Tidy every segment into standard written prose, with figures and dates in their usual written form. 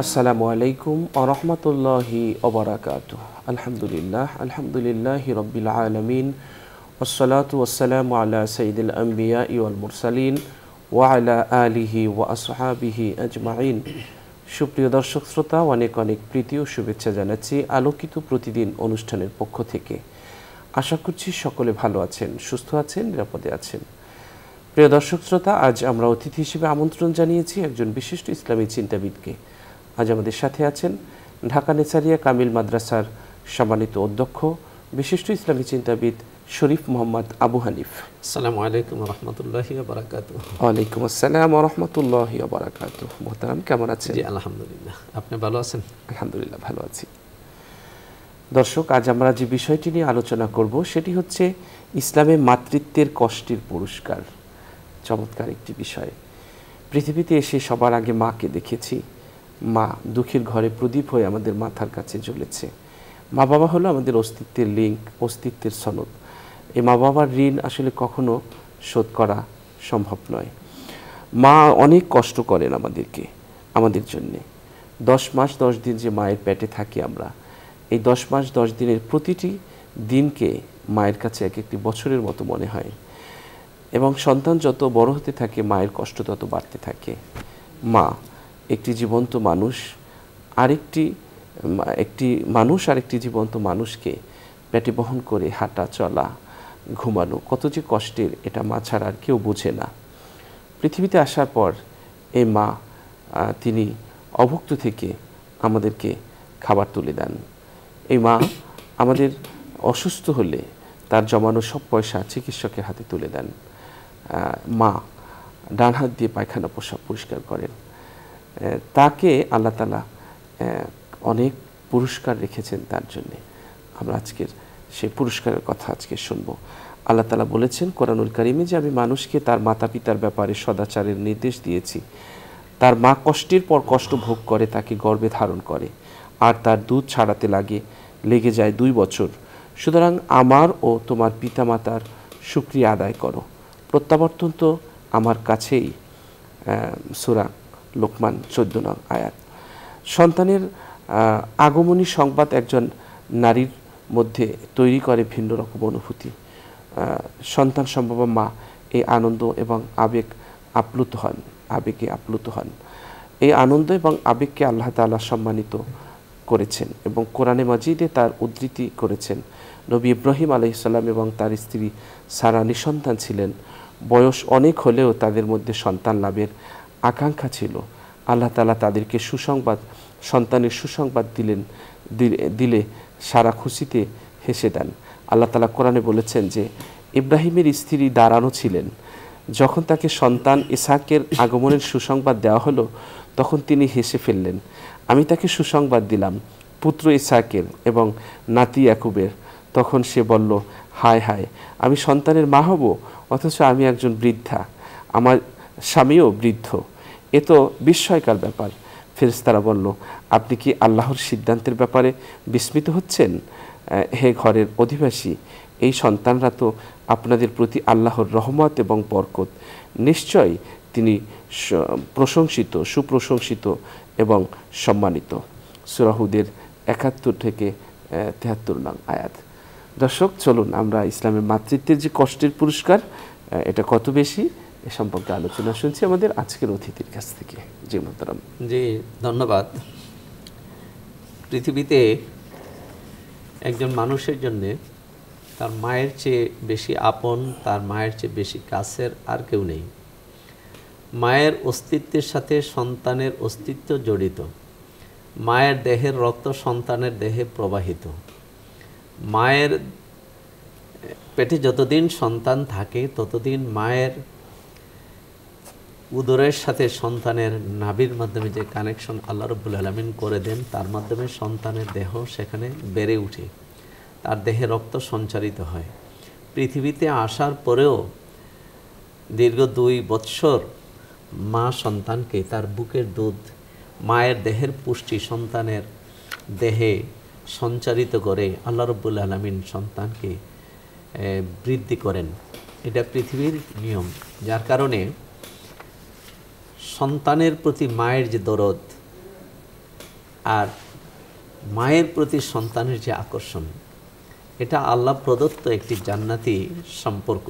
আসসালামু আলাইকুম ওয়া রাহমাতুল্লাহি ওয়া বারাকাতুহু। আলহামদুলিল্লাহি রাব্বিল আলামিন ওয়াসসালাতু ওয়াসসালামু আলা সাইয়্যিদিল আম্বিয়াই ওয়াল মুরসালিন ওয়া আলা আলিহি ওয়া আসহাবিহি আজমাইন। সুপ্রিয় দর্শক শ্রোতা, অনেক অনেক প্রীতি ও শুভেচ্ছা জানাচ্ছি আলোকিত প্রতিদিন অনুষ্ঠানের পক্ষ থেকে। আশা করছি সকলে ভালো আছেন, সুস্থ আছেন, নিরাপদে আছেন। প্রিয় দর্শক শ্রোতা, আজ আমরা অতিথি হিসেবে আমন্ত্রণ জানিয়েছি একজন বিশিষ্ট ইসলামী চিন্তাবিদকে। আজ আমাদের সাথে আছেন ঢাকা নেসারিয়া কামিল মাদ্রাসার সম্মানিত অধ্যক্ষ, বিশিষ্ট ইসলামী চিন্তাবিদ শরীফ মোহাম্মদ আবু হানিফ। আসসালামু আলাইকুম ওয়া রাহমাতুল্লাহি ওয়া বারাকাতুহু। ওয়ালাইকুম আসসালাম ওয়া রাহমাতুল্লাহি ওয়া বারাকাতুহু। মোহতারাম, কেমন আছেন? জি আলহামদুলিল্লাহ, আপনি ভালো আছেন? আলহামদুলিল্লাহ, ভালো আছি। দর্শক, আজ আমরা যে বিষয়টি নিয়ে আলোচনা করব সেটি হচ্ছে ইসলামে মাতৃত্বের কষ্টের পুরস্কার। চমৎকার একটি বিষয়। পৃথিবীতে এসে সবার আগে মাকে দেখেছি। মা দুঃখের ঘরে প্রদীপ হয়ে আমাদের মাথার কাছে জ্বলেছে। মা বাবা হলো আমাদের অস্তিত্বের লিঙ্ক, অস্তিত্বের সনদ। এই মা বাবার ঋণ আসলে কখনো শোধ করা সম্ভব নয়। মা অনেক কষ্ট করেন আমাদের জন্যে। 10 মাস 10 দিন যে মায়ের পেটে থাকি আমরা, এই 10 মাস 10 দিনের প্রতিটি দিনকে মায়ের কাছে এক একটি বছরের মতো মনে হয়। এবং সন্তান যত বড় হতে থাকে মায়ের কষ্ট তত বাড়তে থাকে। মা একটি জীবন্ত মানুষ, আরেকটি জীবন্ত মানুষকে পেটে বহন করে হাঁটা চলা ঘুমানো কত যে কষ্টের, এটা মা ছাড়া আর কেউ বোঝে না। পৃথিবীতে আসার পর এই মা তিনি অভুক্ত থেকে আমাদেরকে খাবার তুলে দেন। এই মা আমাদের অসুস্থ হলে তার জমানো সব পয়সা চিকিৎসকের হাতে তুলে দেন। মা ডান হাত দিয়ে পায়খানা প্রস্রাব পরিষ্কার করেন। তাকে আল্লাহ তাআলা অনেক পুরস্কার রেখেছেন তার জন্যে। আমরা আজকের সেই পুরস্কারের কথা আজকে শুনবো। আল্লাহ তাআলা বলেছেন কোরআনুল কারিমে যে আমি মানুষকে তার মাতা পিতার ব্যাপারে সদাচারের নির্দেশ দিয়েছি। তার মা কষ্টের পর কষ্ট ভোগ করে তাকে গর্ভে ধারণ করে, আর তার দুধ ছাড়াতে লেগে যায় 2 বছর। সুতরাং আমার ও তোমার পিতামাতার শুকরিয়া আদায় করো, প্রত্যাবর্তন তো আমার কাছেই। সূরা লোকমান 14 নং আয়াত। সন্তানের আগমনী সংবাদ একজন নারীর মধ্যে তৈরি করে ভিন্ন রকম অনুভূতি। সন্তান সম্ভবা মা এই আনন্দ এবং আবেগে আপ্লুত হন। এই আনন্দ এবং আবেগকে আল্লাহ তাআলা সম্মানিত করেছেন এবং কোরআনে মাজিদে তার উদ্ধৃতি করেছেন। নবী ইব্রাহিম আলাইহিস সালাম এবং তার স্ত্রী সারা নিঃসন্তান ছিলেন। বয়স অনেক হলেও তাদের মধ্যে সন্তান লাভের আকাঙ্ক্ষা ছিল। আল্লাহ তাআলা তাদেরকে সন্তানের সুসংবাদ দিলে সারা খুশিতে হেসে দেন। আল্লাহ তাআলা কোরআনে বলেছেন যে ইব্রাহিমের স্ত্রী দাঁড়ানো ছিলেন। যখন তাকে সন্তান ইসহাকের আগমনের সুসংবাদ দেওয়া হলো তখন তিনি হেসে ফেললেন। আমি তাকে সুসংবাদ দিলাম পুত্র ইসহাকের এবং নাতি ইয়াকুবের। তখন সে বলল, হায় হায়, আমি সন্তানের মা হব, অথচ আমি একজন বৃদ্ধা, আমার স্বামীও বৃদ্ধ। এ তো বিস্ময়কর ব্যাপার। ফেরেশতারা বলল, আপনি কি আল্লাহর সিদ্ধান্তের ব্যাপারে বিস্মিত হচ্ছেন? হে ঘরের অধিবাসী, এই সন্তানরা তো আপনাদের প্রতি আল্লাহর রহমত এবং বরকত। নিশ্চয় তিনি সুপ্রশংসিত এবং সম্মানিত। সূরা হুদের 71 থেকে 73 নং আয়াত। দর্শক, চলুন আমরা ইসলামের মাতৃত্বের যে কষ্টের পুরস্কার এটা কত বেশি এ সম্পর্কে আলোচনা শুনছি আমাদের আজকের অতিথির কাছ থেকে। জি মোহতারাম। জি ধন্যবাদ। পৃথিবীতে একজন মানুষের জন্যে তার মায়ের চেয়ে বেশি আপন, তার মায়ের চেয়ে বেশি কাছের আর কেউ নেই। মায়ের অস্তিত্বের সাথে সন্তানের অস্তিত্ব জড়িত। মায়ের দেহের রক্ত সন্তানের দেহে প্রবাহিত। মায়ের পেটে যতদিন সন্তান থাকে ততদিন মায়ের উদরের সাথে সন্তানের নাভির মাধ্যমে যে কানেকশন আল্লাহ রাব্বুল আলামিন করে দেন, তার মাধ্যমে সন্তানের দেহ সেখানে বেড়ে ওঠে, তার দেহে রক্ত সঞ্চারিত হয়। পৃথিবীতে আসার পরেও দীর্ঘ 2 বৎসর মা সন্তানকে তার বুকের দুধ, মায়ের দেহের পুষ্টি সন্তানের দেহে সঞ্চারিত করে আল্লাহ রাব্বুল আলামিন সন্তানকে বৃদ্ধি করেন। এটা পৃথিবীর নিয়ম, যার কারণে সন্তানের প্রতি মায়ের যে দরদ, আর মায়ের প্রতি সন্তানের যে আকর্ষণ, এটা আল্লাহ প্রদত্ত একটি জান্নাতি সম্পর্ক।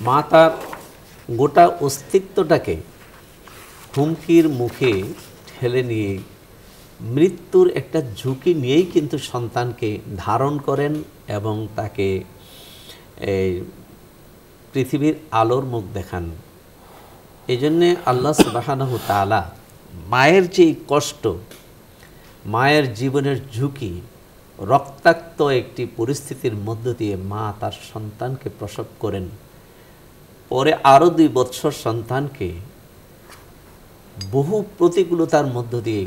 মা তার গোটা অস্তিত্বটাকে হুমকির মুখে ঠেলে নিয়ে মৃত্যুর একটা ঝুঁকি নিয়েই কিন্তু সন্তানকে ধারণ করেন এবং তাকে পৃথিবীর আলোর মুখ দেখান। এই জন্যে আল্লাহ সুবহানাহু তাআলা মায়ের যে কষ্ট, মায়ের জীবনের ঝুঁকি, রক্তাক্ত একটি পরিস্থিতির মধ্য দিয়ে মা তার সন্তানকে প্রসব করেন, পরে আরও 2 বৎসর সন্তানকে বহু প্রতিকূলতার মধ্য দিয়ে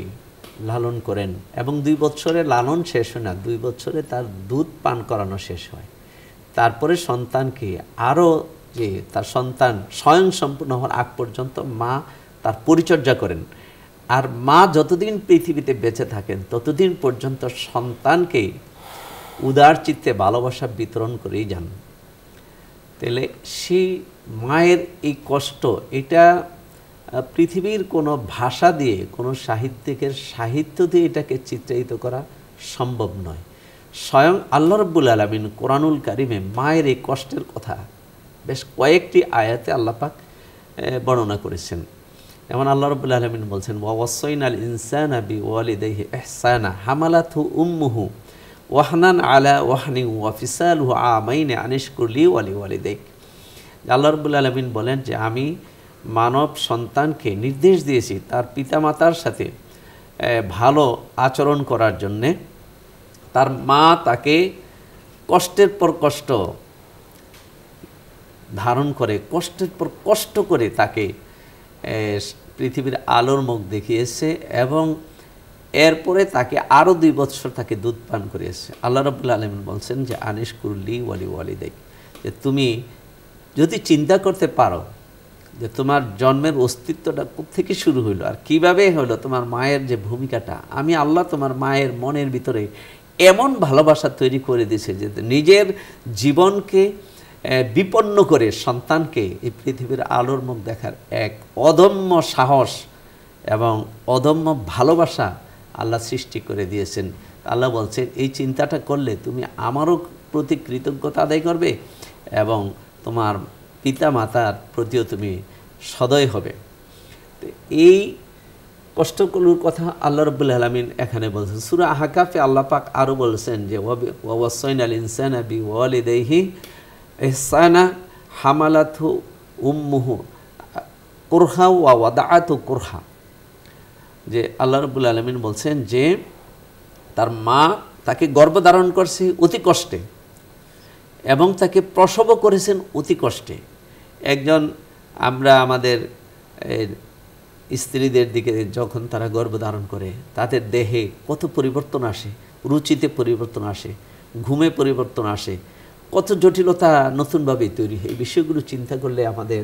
লালন করেন এবং 2 বৎসরে লালন শেষ হয় না, 2 বৎসরে তার দুধ পান করানো শেষ হয়। তারপরে সন্তানকে আরও যে তার সন্তান স্বয়ং সম্পূর্ণ হওয়ার আগ পর্যন্ত মা তার পরিচর্যা করেন। আর মা যতদিন পৃথিবীতে বেঁচে থাকেন ততদিন পর্যন্ত সন্তানকে উদার চিত্তে ভালোবাসা বিতরণ করেই যান। তাহলে সেই মায়ের এই কষ্ট, এটা পৃথিবীর কোনো ভাষা দিয়ে, কোনো সাহিত্যিকের সাহিত্য দিয়ে এটাকে চিত্রায়িত করা সম্ভব নয়। স্বয়ং আল্লাহ রাব্বুল আলামিন কোরআনুল কারিমে মায়ের এই কষ্টের কথা বেশ কয়েকটি আয়াতে আল্লাহ পাক বর্ণনা করেছেন। যেমন আল্লাহ রাব্বুল আলামিন বলছেন, ওয়াসাইনাল ইনসানা বিওয়ালিদাইহি ইহসানা হামালাতহু উম্মুহু ওয়াহনান আলা ওয়াহনি ওয়া ফিসালুহু আমাইন আনিশকুর লি ওয়া লিওয়ালিদাইক। আল্লাহ রাব্বুল আলামিন বলেন যে আমি মানব সন্তানকে নির্দেশ দিয়েছি তার পিতামাতার সাথে ভালো আচরণ করার জন্যে। তার মা তাকে কষ্টের পর কষ্ট ধারণ করে, কষ্টের পর কষ্ট করে তাকে পৃথিবীর আলোর মুখ দেখিয়েছে এবং এরপরে তাকে আরও 2 বৎসর তাকে দুধ পান করিয়েছে। আল্লাহ রাব্বুল আলামিন বলছেন যে আনিশকুর লি ওয়া লিওয়ালিদাইক, যে তুমি যদি চিন্তা করতে পারো যে তোমার জন্মের অস্তিত্বটা কোত্থেকে শুরু হইলো আর কিভাবে হলো, তোমার মায়ের যে ভূমিকাটা, আমি আল্লাহ তোমার মায়ের মনের ভিতরে এমন ভালোবাসা তৈরি করে দিয়েছে যে নিজের জীবনকে বিপন্ন করে সন্তানকে এই পৃথিবীর আলোর মুখ দেখার এক অদম্য সাহস এবং অদম্য ভালোবাসা আল্লাহ সৃষ্টি করে দিয়েছেন। আল্লাহ বলছেন এই চিন্তাটা করলে তুমি আমারও প্রতি কৃতজ্ঞতা আদায় করবে এবং তোমার পিতা মাতার প্রতিও তুমি সদয় হবে। তো এই কষ্টগুলোর কথা আল্লাহ রাব্বুল আলামিন এখানে বলছেন। সূরা আহকাফে আল্লাহ পাক আরও বলছেন যে ওয়াসাইনাল ইনসানা বিওয়ালিদাইহি ইহসানা হামালাতহু উম্মুহু কুরহা ওয়া ওয়াদাআতহু কুরহা, যে আল্লাহ রাব্বুল আলামিন বলছেন যে তার মা তাকে গর্ভধারণ করছে অতি কষ্টে এবং তাকে প্রসবও করেছেন অতি কষ্টে। একজন আমরা আমাদের স্ত্রীদের দিকে যখন তারা গর্ভধারণ করে তাদের দেহে কত পরিবর্তন আসে, রুচিতে পরিবর্তন আসে, ঘুমে পরিবর্তন আসে, কত জটিলতা নতুনভাবে তৈরি হয়। এই বিষয়গুলো চিন্তা করলে আমাদের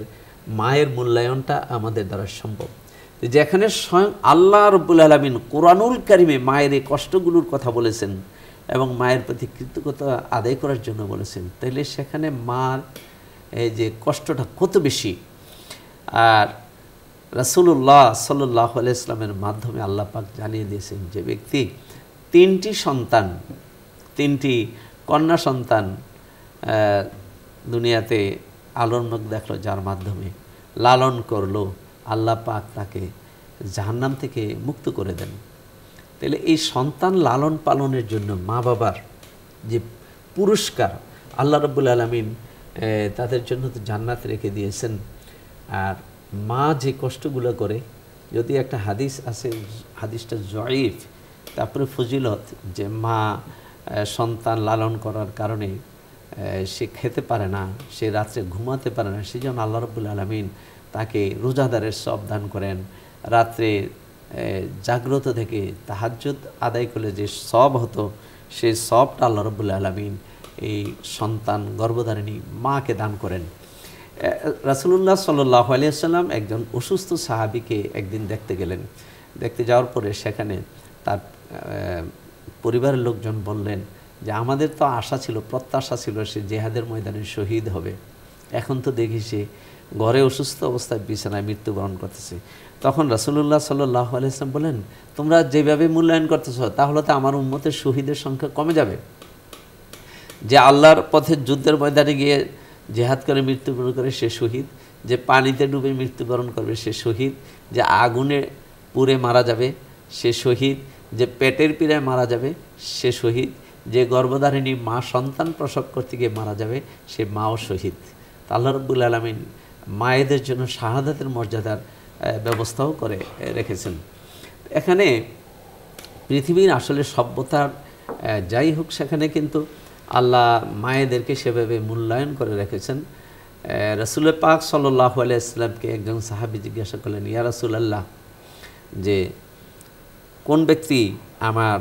মায়ের মূল্যায়নটা আমাদের দ্বারা সম্ভব। যেখানে স্বয়ং আল্লাহ রাব্বুল আলামিন কোরআনুল কারিমে মায়ের এই কষ্টগুলোর কথা বলেছেন এবং মায়ের প্রতি কৃতজ্ঞতা আদায় করার জন্য বলেছেন, তাহলে সেখানে মার এই যে কষ্টটা কত বেশি। আর রাসূলুল্লাহ সাল্লাল্লাহু আলাইহি ওয়াসাল্লামের মাধ্যমে আল্লাহ পাক জানিয়ে দিয়েছেন যে ব্যক্তি 3টি সন্তান, 3টি কন্যা সন্তান দুনিয়াতে আলোর মুখ দেখলো, যার মাধ্যমে লালন করলো, আল্লাহ পাক তাকে জাহান্নাম থেকে মুক্ত করে দেন। তাহলে এই সন্তান লালন পালনের জন্য মা বাবার যে পুরস্কার আল্লাহ রাব্বুল আলামিন তাদের জন্য তো জান্নাত রেখে দিয়েছেন। আর মা যে কষ্টগুলো করে, যদি একটা হাদিস আছে, হাদিসটা জয়ীফ, তারপরে ফজিলত, যে মা সন্তান লালন করার কারণে সে খেতে পারে না, সে রাত্রে ঘুমাতে পারে না, সেই জন্য আল্লাহ রাব্বুল আলামিন তাকে রোজাদারের সব দান করেন। রাত্রে জাগ্রত থেকে তাহাজ্জুদ আদায় করলে যে সব হতো, সেই সবটা আল্লাহ রাব্বুল আলামিন এই সন্তান গর্ভধারিণী মাকে দান করেন। রাসূলুল্লাহ সাল্লাল্লাহু আলাইহি ওয়াসাল্লাম একজন অসুস্থ সাহাবীকে একদিন দেখতে গেলেন। দেখতে যাওয়ার পরে সেখানে তার পরিবারের লোকজন বললেন যে আমাদের তো আশা ছিল, প্রত্যাশা ছিল সে জেহাদের ময়দানে শহীদ হবে, এখন তো দেখি সে ঘরে অসুস্থ অবস্থায় বিছানায় মৃত্যুবরণ করতেছে। তখন রাসূলুল্লাহ সাল্লাল্লাহু আলাইহি ওয়াসাল্লাম বলেন, তোমরা যেভাবে মূল্যায়ন করতেছ তাহলে তো আমার উম্মতের শহীদের সংখ্যা কমে যাবে। যে আল্লাহর পথে যুদ্ধের ময়দানে গিয়ে জিহাদ করে মৃত্যুবরণ করে সে শহীদ, যে পানিতে ডুবে মৃত্যুবরণ করবে সে শহীদ, যে আগুনে পুড়ে মারা যাবে সে শহীদ, যে পেটের পীড়ায় মারা যাবে সে শহীদ, যে গর্ভধারিণী মা সন্তান প্রসব করতে গিয়ে মারা যাবে সে মাও শহীদ। আল্লাহ রাব্বুল আলামিন মায়েদের জন্য শাহাদাতের মর্যাদার ব্যবস্থাও করে রেখেছেন। এখানে পৃথিবীর আসলে সভ্যতার যাই হোক সেখানে কিন্তু আল্লাহ মায়েদেরকে সেভাবে মূল্যায়ন করে রেখেছেন। রাসূল পাক সাল্লাল্লাহু আলাইহি ওয়াসাল্লামকে একজন সাহাবী জিজ্ঞাসা করলেন, ইয়া রাসূলুল্লাহ, যে কোন ব্যক্তি আমার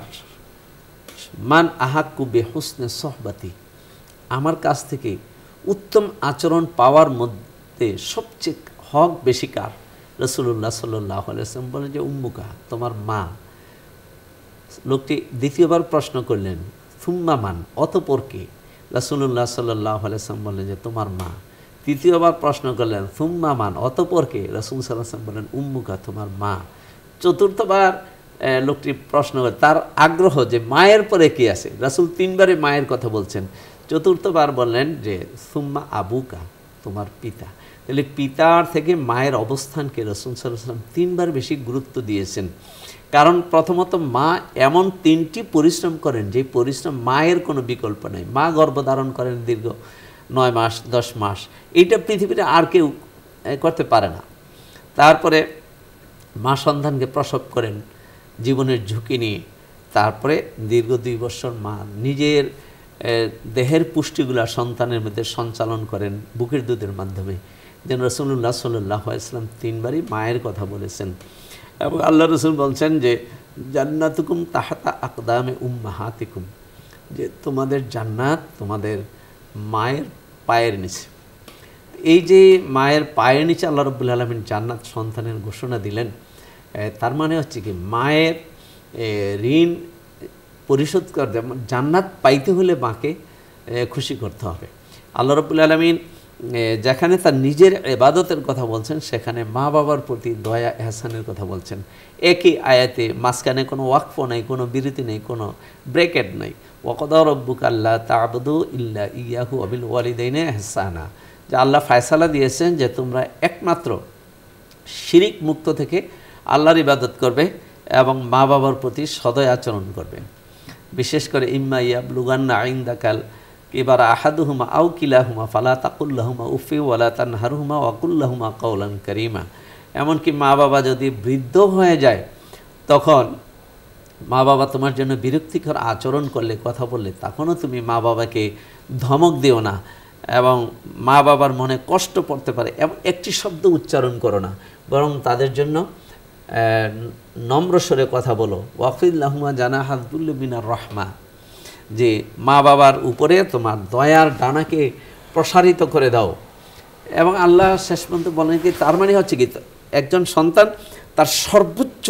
মান আহাক্কু বিহুসনি সোহবাতি, আমার কাছ থেকে উত্তম আচরণ পাওয়ার মধ্যে সবচেয়ে হক বেশি কার? রাসূলুল্লাহ সাল্লাল্লাহু আলাইহি ওয়াসাল্লাম বলেন যে উম্মুকা, তোমার মা। লোকটি দ্বিতীয়বার প্রশ্ন করলেন, সুম্মা মান, অতঃপর কে? রাসূলুল্লাহ সাল্লাল্লাহু আলাইহি ওয়াসাল্লাম বললেন যে তোমার মা। তৃতীয়বার প্রশ্ন করলেন, সুম্মা মান, অতঃপর কে? রাসূল সাল্লাল্লাহু আলাইহি ওয়াসাল্লাম বললেন উম্মুকা, তোমার মা। চতুর্থবার লোকটি প্রশ্ন করে, তার আগ্রহ যে মায়ের পরে কে আছে। রাসূল তিনবারে মায়ের কথা বলছেন, চতুর্থবার বললেন যে সুম্মা আবুকা, তোমার পিতা। তাহলে পিতার থেকে মায়ের অবস্থানকে রাসূল সাল্লাল্লাহু আলাইহি ওয়াসাল্লাম তিনবার বেশি গুরুত্ব দিয়েছেন। কারণ প্রথমত মা এমন তিনটি পরিশ্রম করেন যে পরিশ্রম মায়ের কোনো বিকল্প নেই। মা গর্ভধারণ করেন দীর্ঘ 9 মাস 10 মাস, এইটা পৃথিবীতে আর কেউ করতে পারে না। তারপরে মা সন্তানকে প্রসব করেন জীবনের ঝুঁকি নিয়ে, তারপরে দীর্ঘ 2 বছর মা নিজের দেহের পুষ্টিগুলা সন্তানের মধ্যে সঞ্চালন করেন বুকের দুধের মাধ্যমে। যেন রাসূলুল্লাহ সাল্লাল্লাহু আলাইহি ওয়াসাল্লাম তিনবারই মায়ের কথা বলেছেন। এবং আল্লাহ রসুল বলছেন যে জান্নাতুকুম তাহাতা আকদামে উম্মাহাতিকুম, যে তোমাদের জান্নাত তোমাদের মায়ের পায়ের নিচে। এই যে মায়ের পায়ের নিচে আল্লাহ রাব্বুল আলামিন জান্নাত সন্তানের ঘোষণা দিলেন, তার মানে হচ্ছে কি মায়ের ঋণ পরিশোধ করতে, জান্নাত পাইতে হলে মাকে খুশি করতে হবে। আল্লাহ রাব্বুল আলামিন যেখানে তার নিজের ইবাদতের কথা বলছেন সেখানে মা বাবার প্রতি দয়া এহসানের কথা বলছেন। একই আয়াতে মাঝখানে কোনো ওয়াকফ নেই, কোনো বিরতি নেই, কোনো ব্রেকেট নেই। ওয়াকদা রব্বুকা আল্লা তা'বুদু ইল্লা ইয়াহু ওয়া বিল ওয়ালিদাইনি ইহসানা, যে আল্লাহ ফয়সালা দিয়েছেন যে তোমরা একমাত্র শিরিক মুক্ত থেকে আল্লাহর ইবাদত করবে এবং মা বাবার প্রতি সদয় আচরণ করবে। বিশেষ করে ইম্মা ইয়াবলুগান্না ইনদাকাল এবার আহাদুহুমা আও কিলাহুমা ফালা তাকুল্লাহুমা উফি ওয়ালা তানহারহুমা ওয়াকুল্লাহুমা কাওলান কারীমা। এমনকি মা বাবা যদি বৃদ্ধ হয়ে যায় তখন মা বাবা তোমার জন্য বিরক্তিকর আচরণ করলে, কথা বললে, তখনও তুমি মা বাবাকে ধমক দিও না এবং মা বাবার মনে কষ্ট পড়তে পারে এবং একটি শব্দ উচ্চারণ করো না, বরং তাদের জন্য নম্র স্বরে কথা বলো। ওয়াফিল্লাহুমা জানাহা যুল্লি মিনার রাহমা, যে মা বাবার উপরে তোমার দয়ার ডানাকে প্রসারিত করে দাও। এবং আল্লাহ শেষ পর্যন্ত বলেন কি, তার মানে হচ্ছে কি একজন সন্তান তার সর্বোচ্চ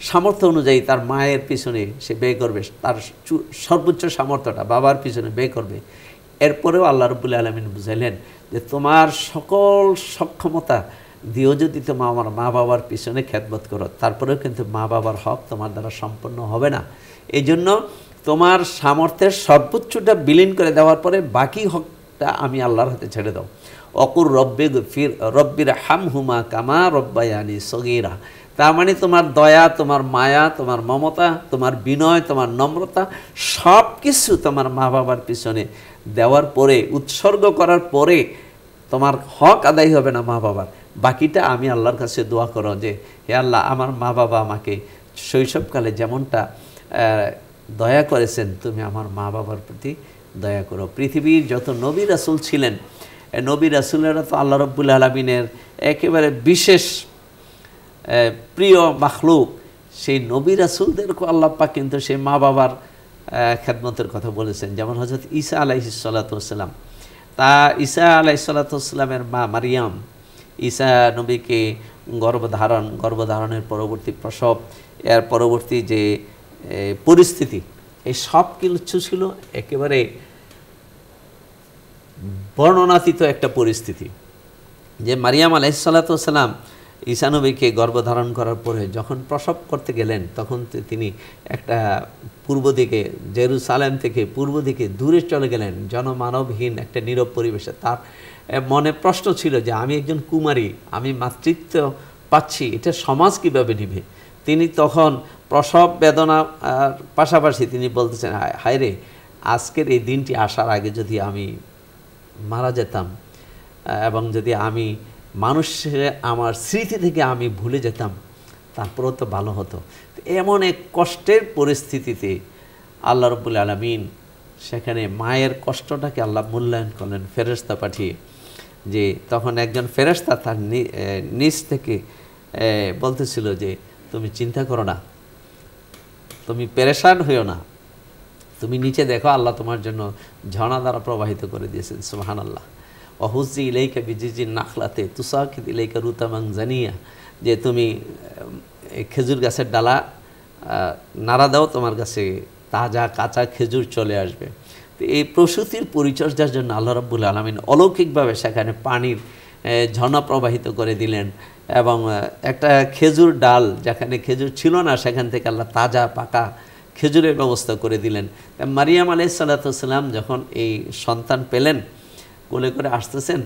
সামর্থ্য অনুযায়ী তার মায়ের পিছনে সে ব্যয় করবে, তার সর্বোচ্চ সামর্থ্যটা বাবার পিছনে ব্যয় করবে। এরপরেও আল্লাহ রাব্বুল আলামিন বুঝাইলেন যে তোমার সকল সক্ষমতা দিয়েও যদি তোমার আমার মা বাবার পিছনে খেদমত করো, তারপরেও কিন্তু মা বাবার হক তোমার দ্বারা সম্পন্ন হবে না। এই জন্য তোমার সামর্থ্যের সর্বোচ্চটা বিলীন করে দেওয়ার পরে বাকি হকটা আমি আল্লাহর হাতে ছেড়ে দাও। অকুর রব্বির হামহুমা কামা রব্বায়ানি সগীরা, তার মানে তোমার দয়া, তোমার মায়া, তোমার মমতা, তোমার বিনয়, তোমার নম্রতা সব কিছু তোমার মা বাবার পিছনে দেওয়ার পরে, উৎসর্গ করার পরে তোমার হক আদায় হবে না মা বাবার। বাকিটা আমি আল্লাহর কাছে দোয়া করো যে হে আল্লাহ, আমার মা বাবা আমাকে শৈশবকালে যেমনটা দয়া করেছেন তুমি আমার মা বাবার প্রতি দয়া করো। পৃথিবীর যত নবী রাসূল ছিলেন, নবী রাসূলেরা তো আল্লাহ রাব্বুল আলামিনের একেবারে বিশেষ প্রিয় মাখলুক। সেই নবী রাসূলদেরকে আল্লাহ পাক কিন্তু সেই মা বাবার খেদমতের কথা বলেছেন। যেমন হযরত ঈসা আলাইহিস সালাতু ওয়াসসালাম, তা ঈসা আলাইহিস সালাতু ওয়াসসালামের মা মারিয়াম ঈসা নবীকে গর্ভধারণের পরবর্তী প্রসব, এর পরবর্তী যে পরিস্থিতি, এই সব কিছু ছিল একেবারে বর্ণনাতীত একটা পরিস্থিতি। যে মারিয়াম আলাইহিস সালাতু ওয়াসসালাম ঈসা নবীকে গর্ভধারণ করার পরে যখন প্রসব করতে গেলেন, তখন তিনি একটা পূর্ব দিকে, জেরুসালেম থেকে পূর্ব দিকে দূরে চলে গেলেন, জনমানবহীন একটা নীরব পরিবেশে। তার মনে প্রশ্ন ছিল যে আমি একজন কুমারী, আমি মাতৃত্ব পাচ্ছি, এটা সমাজ কীভাবে নিবে। তিনি তখন প্রসব বেদনার পাশাপাশি তিনি বলতেছেন, হায় রে, আজকের এই দিনটি আসার আগে যদি আমি মারা যেতাম এবং যদি আমি মানুষের আমার স্মৃতি থেকে আমি ভুলে যেতাম, তারপরেও তো ভালো হতো। এমন এক কষ্টের পরিস্থিতিতে আল্লাহ রাব্বুল আলামিন সেখানে মায়ের কষ্টটাকে আল্লাহ মূল্যায়ন করলেন ফেরেশতা পাঠিয়ে। যে তখন একজন ফেরেশতা তার নিচ থেকে বলতেছিল যে তুমি চিন্তা করো না, তুমি পেরেশান হইও না, তুমি নিচে দেখো, আল্লাহ তোমার জন্য ঝর্ণা দ্বারা প্রবাহিত করে দিয়েছেন। সুবহানাল্লাহ। অহুজি ইলাইকা বিজিজিন নাখলাতে তুসাকিত ইলাইকা রুতামাং জানিয়া, যে তুমি খেজুর গাছের ডালা নাড়া দাও, তোমার কাছে তাজা কাঁচা খেজুর চলে আসবে। তো এই প্রসূতির পরিচর্যার জন্য আল্লাহ রাব্বুল আলামিন অলৌকিকভাবে সেখানে পানির ঝর্ণা প্রবাহিত করে দিলেন এবং একটা খেজুর ডাল যেখানে খেজুর ছিল না, সেখান থেকে আল্লাহ তাজা পাকা খেজুরের ব্যবস্থা করে দিলেন। মারিয়াম আলাইহিস সালাতু ওয়াস সালাম যখন এই সন্তান পেলেন, কোলে করে আসতেছেন,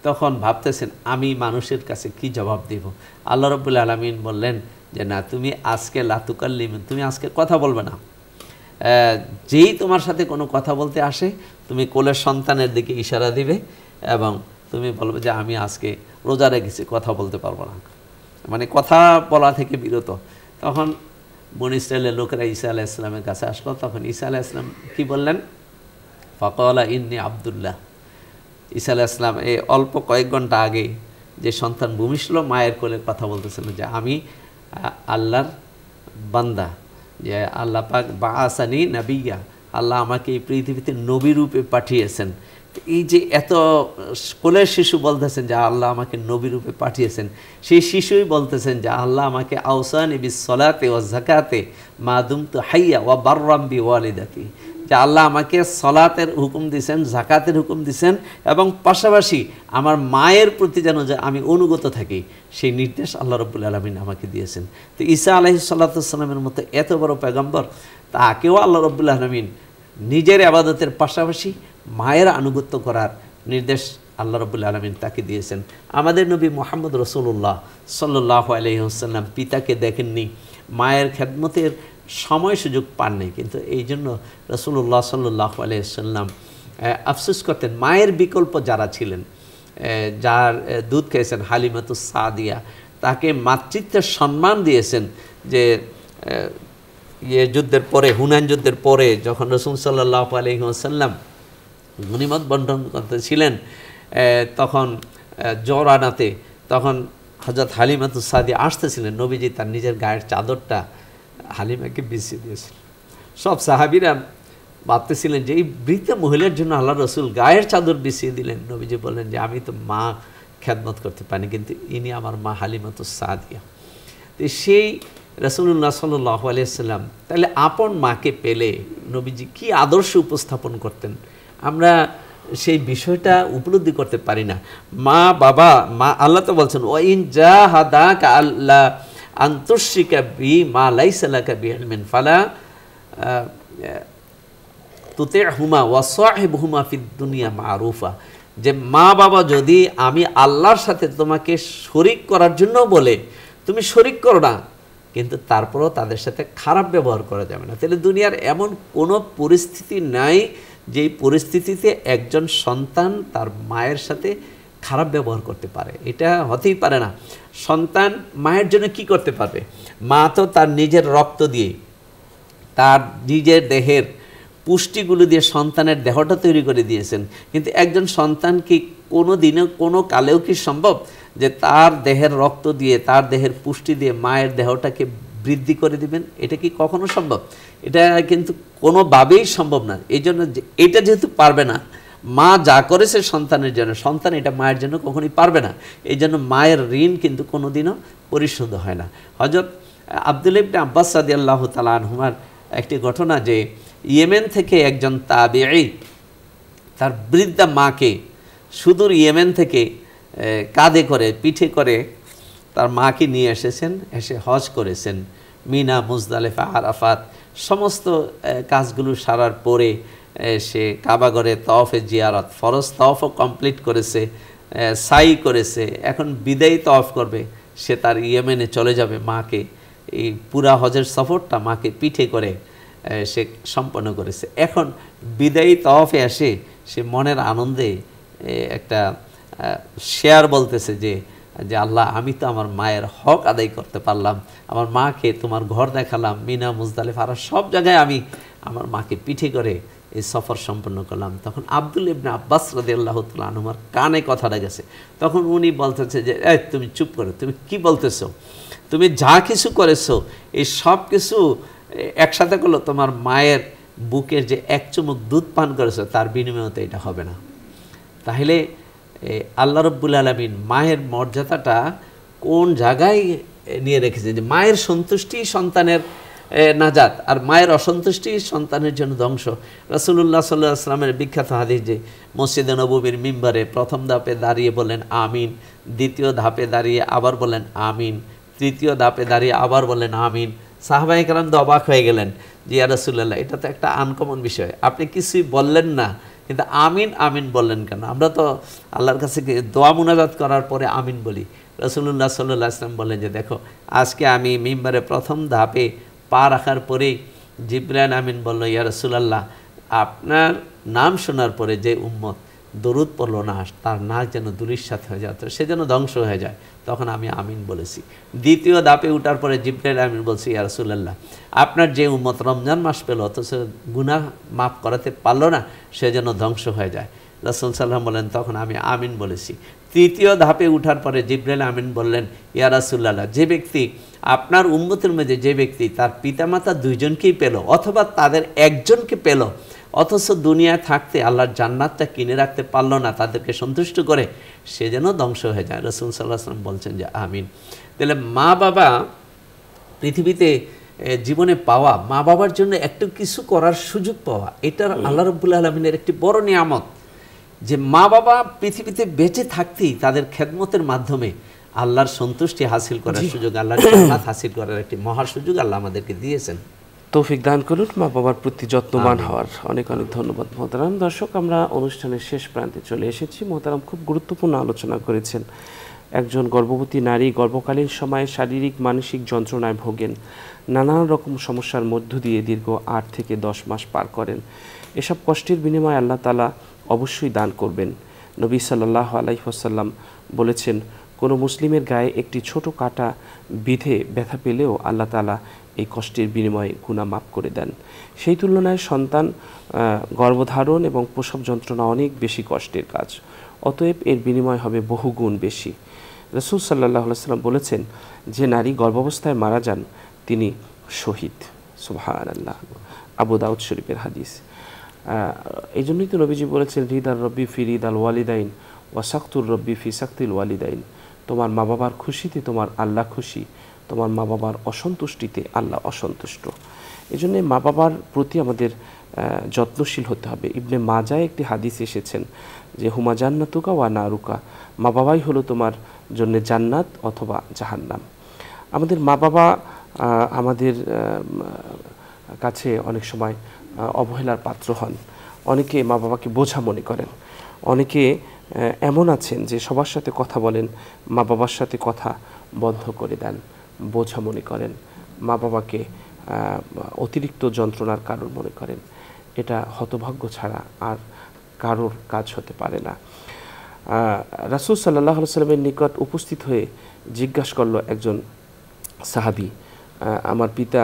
তখন ভাবতেছেন আমি মানুষের কাছে কি জবাব দিব। আল্লাহ রাব্বুল আলামিন বললেন যে না, তুমি আজকে লাতুকাল্লিমুন, তুমি আজকে কথা বলবে না। যেই তোমার সাথে কোনো কথা বলতে আসে, তুমি কোলের সন্তানের দিকে ইশারা দিবে এবং তুমি বলবে যে আমি আজকে রোজা রেখেছি, কথা বলতে পারবো না, মানে কথা বলা থেকে বিরত। তখন বনী ইসরাইলের লোকেরা ঈসা আলাইহিস সালামের কাছে আসলো। তখন ঈসা আলাইহিস সালাম কি বললেন? ফাকালা ইন্নী আব্দুল্লাহ। ঈসা আলাইহিস সালাম এই অল্প কয়েক ঘন্টা আগে যে সন্তান ভূমিষ্ঠ মায়ের কোলে কথা বলতেছিলেন যে আমি আল্লাহর বান্দা, যে আল্লাহ পাক বাআসানি নাবিয়্যা, আল্লাহ আমাকে এই পৃথিবীতে নবী রূপে পাঠিয়েছেন। এই যে এত কোলের শিশু বলতেছেন যে আল্লাহ আমাকে নবী রূপে পাঠিয়েছেন, সেই শিশুই বলতেছেন যে আল্লাহ আমাকে আওসানি বিস সলাতে ওয়া যাকাতে মা দুমতু হাইয়া ওয়া বাররাম বি ওয়ালিদাতি, যে আল্লাহ আমাকে সলাতের হুকুম দিয়েছেন, যাকাতের হুকুম দিয়েছেন এবং পাশাপাশি আমার মায়ের প্রতি যেন যে আমি অনুগত থাকি, সেই নির্দেশ আল্লাহ রাব্বুল আলামিন আমাকে দিয়েছেন। তো ঈসা আলাইহিস সালাতু ওয়াস সালামের মতো এত বড় পয়গম্বর, তাকেও আল্লাহ রাব্বুল আলামিন নিজের ইবাদতের পাশাপাশি মায়ের আনুগত্য করার নির্দেশ আল্লাহ রাব্বুল আলামিন তাকে দিয়েছেন। আমাদের নবী মুহাম্মদ রাসূলুল্লাহ সাল্লাল্লাহু আলাইহি ওয়াসাল্লাম পিতাকে দেখেননি, মায়ের খেদমতের সময় সুযোগ পাননি, কিন্তু এই জন্য রাসূলুল্লাহ সাল্লাল্লাহু আলাইহি ওয়াসাল্লাম আফসোস করতেন। মায়ের বিকল্প যারা ছিলেন, যার দুধ খেয়েছেন, হালিমাতুস সাদিয়া, তাকে মাতৃত্বের সম্মান দিয়েছেন। যে যুদ্ধের পরে, হুনাইন যুদ্ধের পরে যখন রাসূল সাল্লাল্লাহু আলাইহি ওয়াসাল্লাম গনিমত বন্টন করতেছিলেন, তখন জ্বর আনাতে, তখন হযরত হালিমাতুস সাদিয়া আসতেছিলেন, নবীজি তার নিজের গায়ের চাদরটা হালিমাকে বিছিয়ে দিয়েছিলেন। সব সাহাবীরা ভাবতেছিলেন যে এই বৃদ্ধ মহিলার জন্য আল্লাহ রাসূল গায়ের চাদর বিছিয়ে দিলেন। নবীজি বললেন যে আমি তো মা খেদমত করতে পারি, কিন্তু ইনি আমার মা হালিমাতুস সাদিয়া। তো সেই রাসূলুল্লাহ সাল্লাল্লাহু আলাইহি ওয়াসাল্লাম তাহলে আপন মাকে পেলে নবীজি কি আদর্শ উপস্থাপন করতেন, আমরা সেই বিষয়টা উপলব্ধি করতে পারি না। মা বাবা, মা আল্লাহ তো বলছেন ওয়াইন জাহাদাকা আল্লাহ আনতুশরিকা বি মা লাইসা লাকা বিইলমিন ফালা তুতি'হুমা ওয়া সাহিবহুমা ফিদ দুনিয়া মারুফা, যে মা বাবা যদি আমি আল্লাহর সাথে তোমাকে শরীক করার জন্য বলে, তুমি শরীক করো না, কিন্তু তারপরেও তাদের সাথে খারাপ ব্যবহার করা যাবে না। তাহলে দুনিয়ার এমন কোনো পরিস্থিতি নাই যেই পরিস্থিতিতে একজন সন্তান তার মায়ের সাথে খারাপ ব্যবহার করতে পারে, এটা হতেই পারে না। সন্তান মায়ের জন্য কি করতে পারবে? মা তো তার নিজের রক্ত দিয়ে, তার নিজের দেহের পুষ্টিগুলো দিয়ে সন্তানের দেহটা তৈরি করে দিয়েছেন, কিন্তু একজন সন্তান কি কোনো দিনেও কোনো কালেও কি সম্ভব যে তার দেহের রক্ত দিয়ে, তার দেহের পুষ্টি দিয়ে মায়ের দেহটাকে বৃদ্ধি করে দিবেন? এটা কি কখনো সম্ভব? এটা কিন্তু কোনোভাবেই সম্ভব না। এই জন্য এটা যেহেতু পারবে না, মা যা করেছে সন্তানের জন্য, সন্তান এটা মায়ের জন্য কখনোই পারবে না। এই জন্য মায়ের ঋণ কিন্তু কোনোদিনও পরিশোধ হয় না। হযরত আব্দুল্লাহ ইবনে আব্বাস রাদিয়াল্লাহু তাআলা আনহুমার একটি ঘটনা, যে ইয়েমেন থেকে একজন তাবিঈ তার বৃদ্ধা মাকে সুদূর ইয়েমেন থেকে কাঁধে করে, পিঠে করে তার মাকে নিয়ে এসেছেন, এসে হজ করেছেন। মিনা, মুজদালিফা, আরাফাত সমস্ত কাজগুলো সারার পরে সে কাবাগরে তওয়াফে জিয়ারত, ফরজ তওয়াফও কমপ্লিট করেছে, সাই করেছে, এখন বিদায়ী তওয়াফ করবে। সে তার ইয়েমেনে চলে যাবে। মাকে এই পুরা হজের সফরটা মাকে পিঠে করে সে সম্পন্ন করেছে। এখন বিদায়ী তওয়াফে আসে সে মনের আনন্দে একটা শেয়ার বলতেছে যে আল্লাহ, আমি তো আমার মায়ের হক আদায় করতে পারলাম, আমার মাকে তোমার ঘর দেখালাম, মিনা, মুজদালিফা আর সব জায়গায় আমি আমার মাকে পিঠে করে এই সফর সম্পন্ন করলাম। তখন আব্দুল ইবনে আব্বাস রাদিয়াল্লাহু তাআলা আনহুর কানে কথাটা গেছে। তখন উনি বলতেছে যে তুমি চুপ করো, তুমি কি বলতেছো? তুমি যা কিছু করেছো এই সব কিছু একসাথে করলো, তোমার মায়ের বুকের যে এক চুমুক দুধ পান করেছো তার বিনিময়ে তো এটা হবে না। তাহলে আল্লাহ রাব্বুল আলামিন মায়ের মর্যাদাটা কোন জায়গায় নিয়ে রেখেছেন, যে মায়ের সন্তুষ্টি সন্তানের নাজাত, আর মায়ের অসন্তুষ্টি সন্তানের জন্য ধ্বংস। রাসূলুল্লাহ সাল্লাল্লাহু আলাইহি ওয়াসাল্লামের বিখ্যাত হাদিস যে মসজিদে নববীর মিম্বারে প্রথম ধাপে দাঁড়িয়ে বলেন আমিন, দ্বিতীয় ধাপে দাঁড়িয়ে আবার বলেন আমিন, তৃতীয় ধাপে দাঁড়িয়ে আবার বলেন আমিন। সাহাবায়ে কেরাম তো অবাক হয়ে গেলেন যে ইয়া রাসূলুল্লাহ, এটা তো একটা আনকমন বিষয়, আপনি কিছুই বললেন না কিন্তু আমিন আমিন বললেন কেন? আমরা তো আল্লাহর কাছে দোয়া মুনাজাত করার পরে আমিন বলি। রাসূলুল্লাহ সাল্লাল্লাহু আলাইহি ওয়াসাল্লাম বললেন যে দেখো, আজকে আমি মিম্বারে প্রথম ধাপে পা রাখার পরেই জিবরাইল আমিন বলল, ইয়া রাসূলুল্লাহ, আপনার নাম শোনার পরে যে উম্মত দরুদ পড়ল না তার নাক যেন ধূলিসাৎ হয়ে যায়, সে যেন ধ্বংস হয়ে যায়। তখন আমি আমিন বলেছি। দ্বিতীয় ধাপে উঠার পরে জিবরাইল আমিন বলছি, ইয়া রাসূলুল্লাহ, আপনার যে উম্মত রমজান মাস পেল অথচ গুনাহ মাফ করাতে পারলো না, সে যেন ধ্বংস হয়ে যায়। রাসূল সাল্লাল্লাহু বলেন, তখন আমি আমিন বলেছি। তৃতীয় ধাপে উঠার পরে জিবরাইল আমিন বললেন, ইয়া রাসূলুল্লাহ, যে ব্যক্তি আপনার উম্মতের মধ্যে যে ব্যক্তি তার পিতামাতা দুইজনকেই পেল অথবা তাদের একজনকে পেল অথচ দুনিয়ায় থাকতে আল্লাহর জান্নাতটা কিনে রাখতে পারলো না তাদেরকে সন্তুষ্ট করে, সে যেন ধ্বংস হয়ে যায়। রাসূল সাল্লাল্লাহু আলাইহি ওয়াসাল্লাম বলছেন যে আমিন। তাহলে মা বাবা পৃথিবীতে জীবনে পাওয়া, মা বাবার জন্য একটু কিছু করার সুযোগ পাওয়া, এটা আল্লাহ রাব্বুল আলামিনের একটি বড় নিয়ামত। যে মা বাবা পৃথিবীতে বেঁচে থাকতেই তাদের খেদমতের মাধ্যমে আল্লাহর সন্তুষ্টি হাসিল করার সুযোগ, আল্লাহর জান্নাত হাসিল করার একটি মহা সুযোগ আল্লাহ আমাদেরকে দিয়েছেন। তৌফিক দান করুন মা বাবার প্রতি যত্নবান হওয়ার। অনেক অনেক ধন্যবাদ মোহতারাম। দর্শক, আমরা অনুষ্ঠানের শেষ প্রান্তে চলে এসেছি। মোহতারাম খুব গুরুত্বপূর্ণ আলোচনা করেছেন। একজন গর্ভবতী নারী গর্ভকালীন সময়ে শারীরিক মানসিক যন্ত্রণায় ভোগেন, নানান রকম সমস্যার মধ্য দিয়ে দীর্ঘ 8 থেকে 10 মাস পার করেন। এসব কষ্টের বিনিময়ে আল্লাহ তাআলা অবশ্যই দান করবেন। নবী সাল্লাল্লাহু আলাইহি ওয়াসাল্লাম বলেছেন, কোনো মুসলিমের গায়ে একটি ছোট কাঁটা বিধে ব্যথা পেলেও আল্লাহ তাআলা এই কষ্টের বিনিময়ে গুনাহ মাফ করে দেন। সেই তুলনায় সন্তান গর্ভধারণ এবং প্রসব যন্ত্রণা অনেক বেশি কষ্টের কাজ, অতএব এর বিনিময় হবে বহুগুণ বেশি। রাসূল সাল্লাল্লাহু আলাইহি ওয়াসাল্লাম বলেছেন, যে নারী গর্ভাবস্থায় মারা যান তিনি শহীদ। সুবহানাল্লাহ। আবু দাউদ শরীফের হাদিস। এই জন্যই তো নবীজি বলেছেন, রিদার রব্বি ফি রিদাল ওয়ালিদাইন ওয়া সাকতুর রব্বি ফি সাকতিল ওয়ালিদাইন। তোমার মা বাবার খুশিতে তোমার আল্লাহ খুশি, তোমার মা বাবার অসন্তুষ্টিতে আল্লাহ অসন্তুষ্ট। এই জন্যে মা বাবার প্রতি আমাদের যত্নশীল হতে হবে। ইবনে মাজায় একটি হাদিস এসেছেন যে হুমা জান্নাতুকা ওয়া নারুকা, মা বাবাই হলো তোমার জন্য জান্নাত অথবা জাহান্নাম। আমাদের মা বাবা আমাদের কাছে অনেক সময় অবহেলার পাত্র হন। অনেকে মা বাবাকে বোঝা মনে করেন, অনেকে এমন আছেন যে সবার সাথে কথা বলেন, মা বাবার সাথে কথা বন্ধ করে দেন, বোঝা মনে করেন, মা বাবাকে অতিরিক্ত যন্ত্রণার কারণ মনে করেন। এটা হতভাগ্য ছাড়া আর কারোর কাজ হতে পারে না। রাসূল সাল্লাল্লাহু আলাইহি ওয়াসাল্লামের নিকট উপস্থিত হয়ে জিজ্ঞাসা করলো একজন সাহাবী, আমার পিতা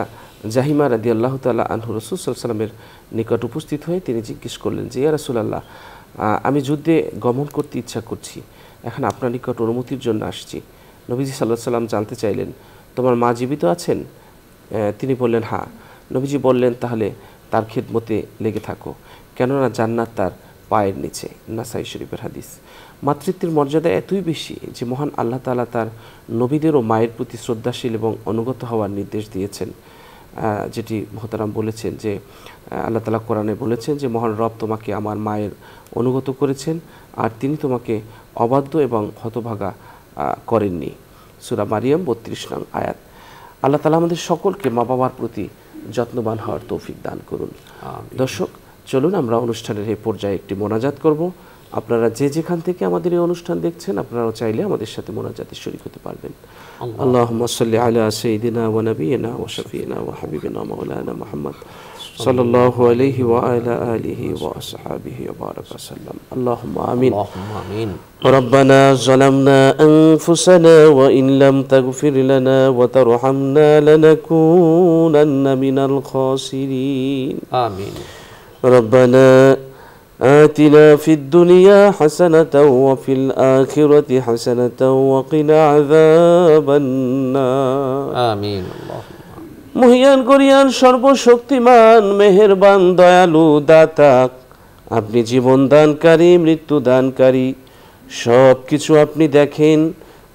জাহিমা রাদিয়াল্লাহু তাআলা আনহু রাসূল সাল্লাল্লাহু আলাইহি ওয়াসাল্লামের নিকট উপস্থিত হয়ে তিনি জিজ্ঞেস করলেন যে, ইয়া রাসূলুল্লাহ, আমি যুদ্ধে গমন করতে ইচ্ছা করছি, এখন আপনার নিকট অনুমতির জন্য আসছি। নবীজি সাল্লাল্লাহু আলাইহি ওয়াসাল্লাম জানতে চাইলেন, তোমার মা জীবিত আছেন? তিনি বললেন হ্যাঁ। নবীজি বললেন, তাহলে তার খিদমতে লেগে থাকো, কেননা জান্নাত তার পায়ের নিচে। নাসাই শরীফের হাদিস। মাতৃত্বের মর্যাদা এতই বেশি যে মহান আল্লাহ তাআলা তার নবীদেরও মায়ের প্রতি শ্রদ্ধাশীল এবং অনুগত হওয়ার নির্দেশ দিয়েছেন, যেটি মোহতারাম বলেছেন যে আল্লাহ তাআলা কোরআনে বলেছেন যে মহান রব তোমাকে আমার মায়ের অনুগত করেছেন আর তিনি তোমাকে অবাধ্য এবং হতভাগা করেননি। সূরা মারিয়াম 32 নং আয়াত। আল্লাহ তাআলা আমাদের সকলকে মা বাবার প্রতি যত্নবান হওয়ার তৌফিক দান করুন। দর্শক, চলুন আমরা অনুষ্ঠানের এই পর্যায়ে একটি মোনাজাত করব। আপনারা যে যেখান থেকে আমাদের এই অনুষ্ঠান দেখছেন, আপনারাও চাইলে আমাদের সাথে মোনাজাতে শরীক হতে পারবেন। আল্লাহুম্মা সাল্লি আলা সাইয়্যিদিনা ওয়া নাবিয়িনা ওয়া শাফিইনা ওয়া হাবিবিনা মাওলানা মুহাম্মদ সাল্লাল্লাহু আলাইহি ওয়া আলা আলিহি ওয়া আসহাবিহি ওয়া বারাকা সাল্লাম। আল্লাহুম্মা আমিন। আল্লাহুম্মা আমিন। ربنا ظلمنا أنفسنا وإن لم تغفر لنا وترحمنا لنكونن من الخاسرين. آمين. ربنا آتنا في الدنيا حسنة وفي الآخرة حسنة وقنا عذاب النار. آمين. মহিয়ান করিয়ান সর্বশক্তিমান মেহেরবান দয়ালু দাতা, আপনি জীবন দানকারী, মৃত্যু দানকারী, সব কিছু আপনি দেখেন।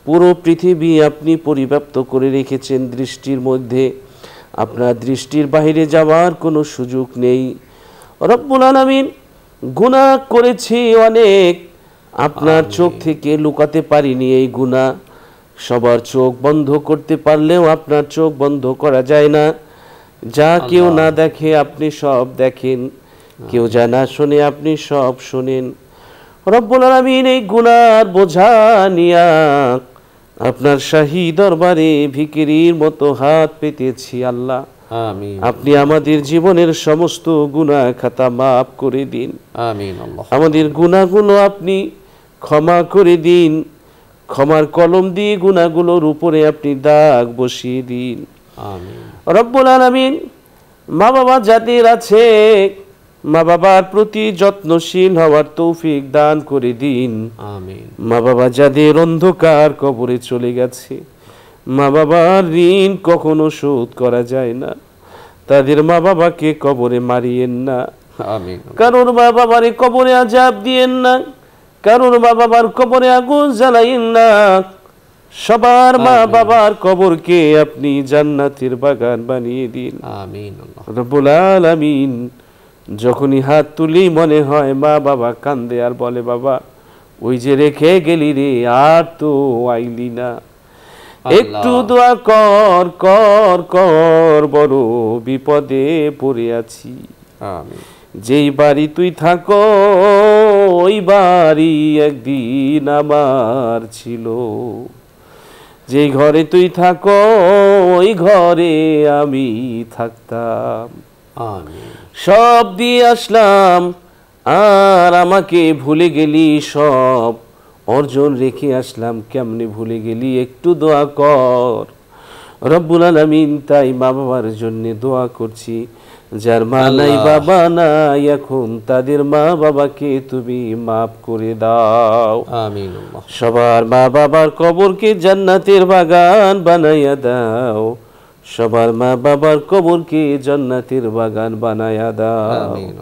পুরো পৃথিবী আপনি পরিব্যাপ্ত করে রেখেছেন দৃষ্টির মধ্যে। আপনার দৃষ্টির বাইরে যাওয়ার কোনো সুযোগ নেই। রব্বুল আলামিন, গুনাহ করেছি অনেক, আপনার চোখ থেকে লুকাতে পারিনি এই গুনাহ। সবার চোখ বন্ধ করতে পারলেও আপনার চোখ বন্ধ করা যায় না। যা কেউ না দেখে আপনি সব দেখেন, কেউ যা না শোনে আপনি সব শোনেন। রব্বুল আলামিন, এই গুনার বোঝা নিয়া আপনার শাহী দরবারে ভিখিরির মতো হাত পেতেছি। আল্লাহ, আমিন। আপনি আমাদের জীবনের সমস্ত গুনাহ খাতা মাফ করে দিন। আমিন। আল্লাহ, আমাদের গুনাহগুলো আপনি ক্ষমা করে দিন। ক্ষমার কলম দিয়ে গুনাহগুলোর উপরে আপনি দাগ বসিয়ে দিন। আমিন। রব্বুল আলামিন, মা বাবা যাদের আছে, মা বাবার প্রতি যত্নশীল হওয়ার তৌফিক দান করে দিন। আমিন। মা বাবা যাদের অন্ধকার কবরে চলে গেছে, মা বাবার ঋণ কখনো শোধ করা যায় না, তাদের মা বাবাকে কবরে মারিয়েন না। আমিন। কারোর মা বাবারে কবরে আযাব দিয়েন না, কারোর মা বাবার কবরে আগুন জ্বালাইয়েন না। সবার মা বাবার কবরকে আপনি জান্নাতের বাগান বানিয়ে দিন। আমিন। রব্বুল আলামিন, যখনই হাত তুলি মনে হয় মা বাবা কান্দে আর বলে, বাবা ওই যে রেখে গেলি রে, আর তো আইলি না, একটু দোয়া কর কর কর, বড় বিপদে পড়ে আছি। আমিন। যেই বাড়ি তুই থাকো ওই বাড়ি একদিন আমার ছিল, যেই ঘরে তুই থাকো ওই ঘরে আমি থাকতাম। আমিন। সব দিয়ে আসলাম আর আমাকে ভুলে গেলি, সব অর্জন রেখে আসলাম, কেমনে ভুলে গেলি, একটু দোয়া কর। রব্বুল আলামিন, তাই মা বাবার জন্য দোয়া করছি। যার মা নাই বাবা নাই এখন, তাদের মা বাবাকে তুমি মাফ করে দাও। আমিন। সবার মা বাবার কবরকে জান্নাতের বাগান বানাইয়া দাও। সবার মা বাবার কবরকে জান্নাতের বাগান বানায়া দাও। আমিন।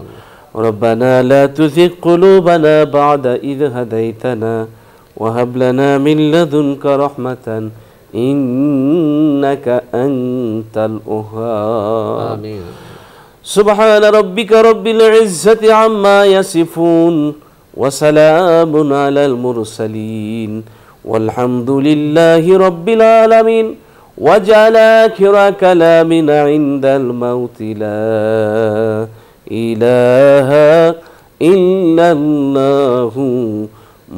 রব্বানা লা তুযিগ কুলুবানা বা'দা ইয হাদাইতানা ওয়া হাব লানা মিন লাদুনকা রাহমাতান ইন্নাকা আনতাল ওয়াহ্হাব। আমিন। সুবহান রাব্বিকা রাব্বিল ইজ্জাতি আম্মা ইয়াসিফুন ওয়া সালামুন আলাল মুরসালিন ওয়ালহামদুলিল্লাহি রাব্বিল আলামিন। وجعل آخر كلامنا عند الموت لا إله إلا الله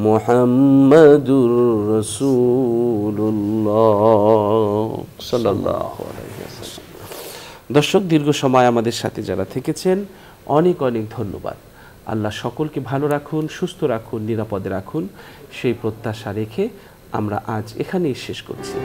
محمد رسول الله صلى الله عليه وسلم। দর্শক, দীর্ঘ সময় আমাদের সাথে যারা থেকেছেন অনেক অনেক ধন্যবাদ। আল্লাহ সকলকে ভালো রাখুন, সুস্থ রাখুন, নিরাপদে রাখুন, সেই প্রত্যাশা রেখে আমরা আজ এখানেই শেষ করছি।